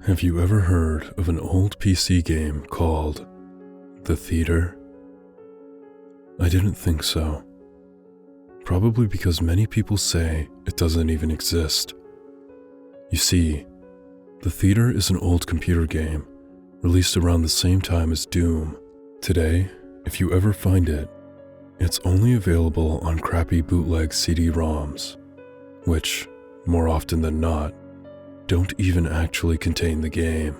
Have you ever heard of an old PC game called The Theater? I didn't think so. Probably because many people say it doesn't even exist. You see, The Theater is an old computer game released around the same time as Doom. Today, if you ever find it, it's only available on crappy bootleg CD-ROMs, which, more often than not, don't even actually contain the game.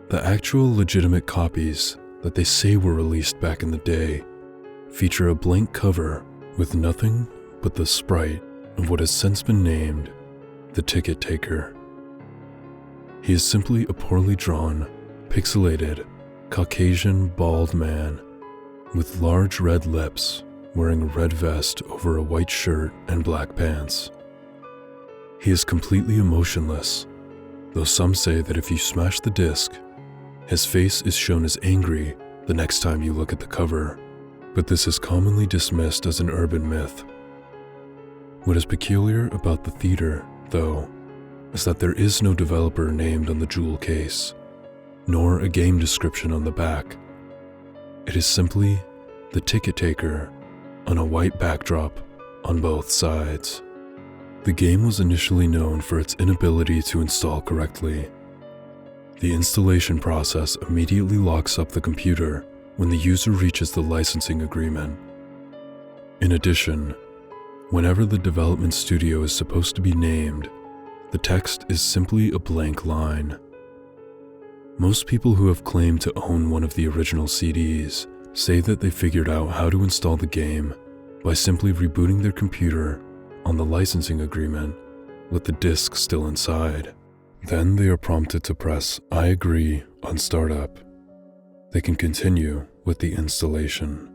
The actual legitimate copies that they say were released back in the day feature a blank cover with nothing but the sprite of what has since been named the Ticket Taker. He is simply a poorly drawn, pixelated, Caucasian bald man with large red lips wearing a red vest over a white shirt and black pants. He is completely emotionless, though some say that if you smash the disc, his face is shown as angry the next time you look at the cover, but this is commonly dismissed as an urban myth. What is peculiar about The Theater, though, is that there is no developer named on the jewel case, nor a game description on the back. It is simply the Ticket Taker on a white backdrop on both sides. The game was initially known for its inability to install correctly. The installation process immediately locks up the computer when the user reaches the licensing agreement. In addition, whenever the development studio is supposed to be named, the text is simply a blank line. Most people who have claimed to own one of the original CDs say that they figured out how to install the game by simply rebooting their computer on the licensing agreement with the disc still inside. Then they are prompted to press I agree on startup. They can continue with the installation.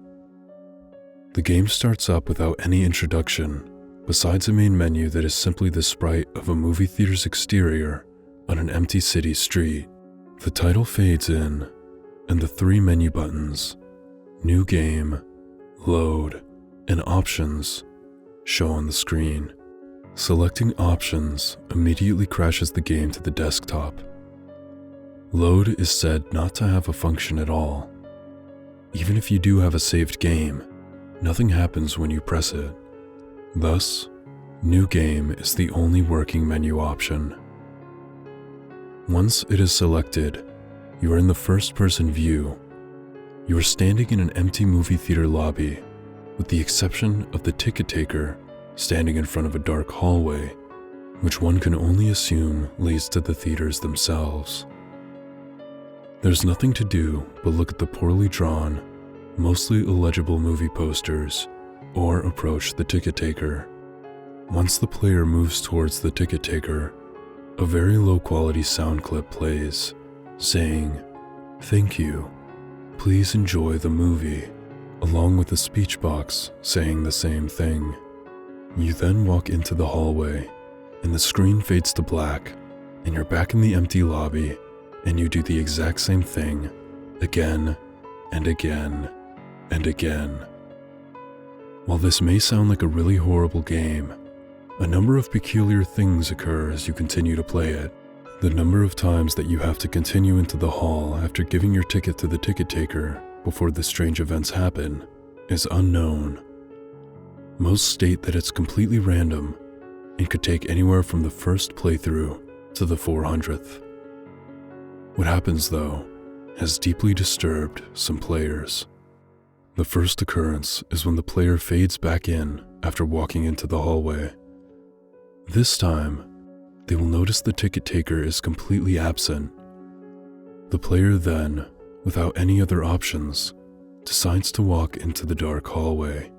The game starts up without any introduction, besides a main menu that is simply the sprite of a movie theater's exterior on an empty city street. The title fades in, and the three menu buttons, New Game, Load, and Options, show on the screen. Selecting Options immediately crashes the game to the desktop. Load is said not to have a function at all. Even if you do have a saved game, nothing happens when you press it. Thus, New Game is the only working menu option. Once it is selected, you are in the first-person view. You are standing in an empty movie theater lobby, with the exception of the Ticket Taker standing in front of a dark hallway, which one can only assume leads to the theaters themselves. There's nothing to do but look at the poorly drawn, mostly illegible movie posters, or approach the Ticket Taker. Once the player moves towards the Ticket Taker, a very low-quality sound clip plays, saying, "Thank you, please enjoy the movie," along with a speech box saying the same thing. You then walk into the hallway, and the screen fades to black, and you're back in the empty lobby, and you do the exact same thing, again, and again, and again. While this may sound like a really horrible game, a number of peculiar things occur as you continue to play it. The number of times that you have to continue into the hall after giving your ticket to the Ticket Taker before the strange events happen is unknown. Most state that it's completely random and could take anywhere from the first playthrough to the 400th. What happens, though, has deeply disturbed some players. The first occurrence is when the player fades back in after walking into the hallway. This time, they will notice the Ticket Taker is completely absent. The player then, without any other options, decides to walk into the dark hallway.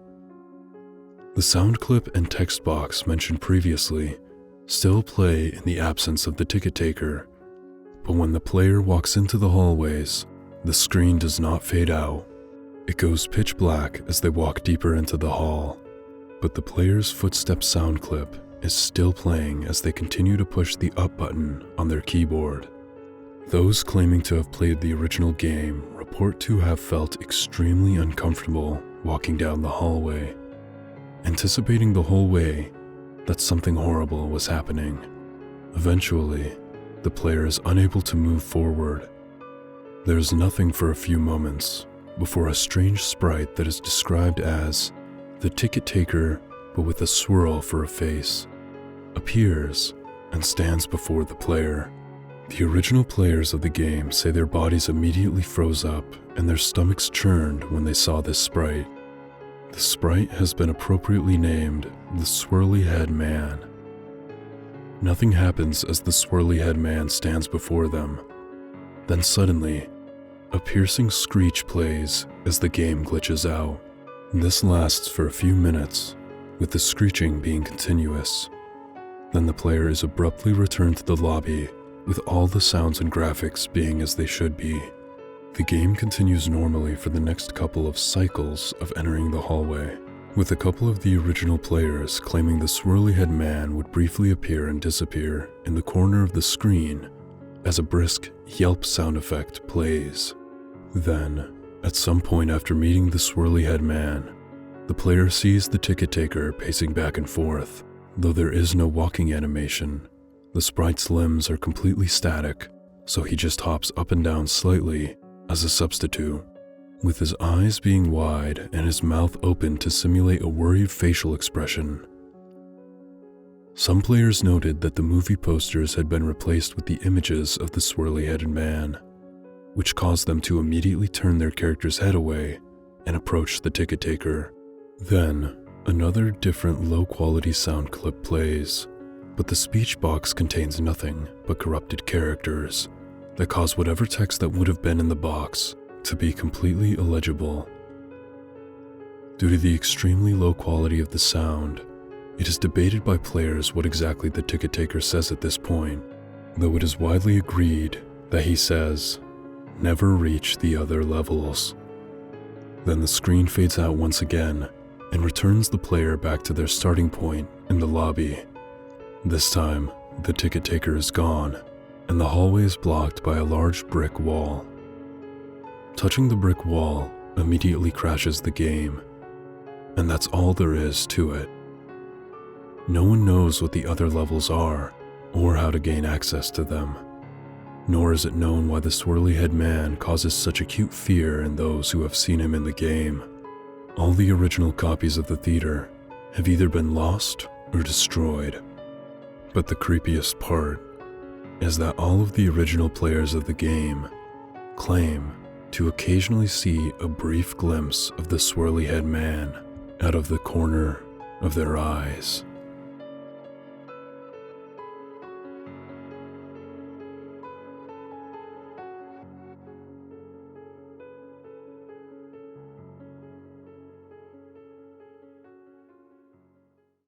The sound clip and text box mentioned previously still play in the absence of the Ticket Taker, but when the player walks into the hallways, the screen does not fade out. It goes pitch black as they walk deeper into the hall, but the player's footstep sound clip is still playing as they continue to push the up button on their keyboard. Those claiming to have played the original game report to have felt extremely uncomfortable walking down the hallway, anticipating the whole way that something horrible was happening. Eventually, the player is unable to move forward. There is nothing for a few moments before a strange sprite that is described as the ticket taker but with a swirl for a face appears and stands before the player. The original players of the game say their bodies immediately froze up and their stomachs churned when they saw this sprite. The sprite has been appropriately named the Swirly Head Man. Nothing happens as the Swirly Head Man stands before them. Then suddenly, a piercing screech plays as the game glitches out. This lasts for a few minutes, with the screeching being continuous. Then the player is abruptly returned to the lobby, with all the sounds and graphics being as they should be. The game continues normally for the next couple of cycles of entering the hallway, with a couple of the original players claiming the Swirly Head Man would briefly appear and disappear in the corner of the screen as a brisk yelp sound effect plays. Then, at some point after meeting the Swirly Head Man, the player sees the ticket taker pacing back and forth. Though there is no walking animation, the sprite's limbs are completely static, so he just hops up and down slightly as a substitute, with his eyes being wide and his mouth open to simulate a worried facial expression. Some players noted that the movie posters had been replaced with the images of the swirly-headed man, which caused them to immediately turn their character's head away and approach the ticket taker. Then, another different low-quality sound clip plays, but the speech box contains nothing but corrupted characters that cause whatever text that would have been in the box to be completely illegible. Due to the extremely low quality of the sound, it is debated by players what exactly the ticket taker says at this point, though it is widely agreed that he says, "Never reach the other levels." Then the screen fades out once again and returns the player back to their starting point in the lobby. This time, the ticket taker is gone, and the hallway is blocked by a large brick wall. Touching the brick wall immediately crashes the game, and that's all there is to it. No one knows what the other levels are, or how to gain access to them, nor is it known why the swirly-head man causes such acute fear in those who have seen him in the game. All the original copies of the theater have either been lost or destroyed. But the creepiest part is that all of the original players of the game claim to occasionally see a brief glimpse of the swirly-head man out of the corner of their eyes.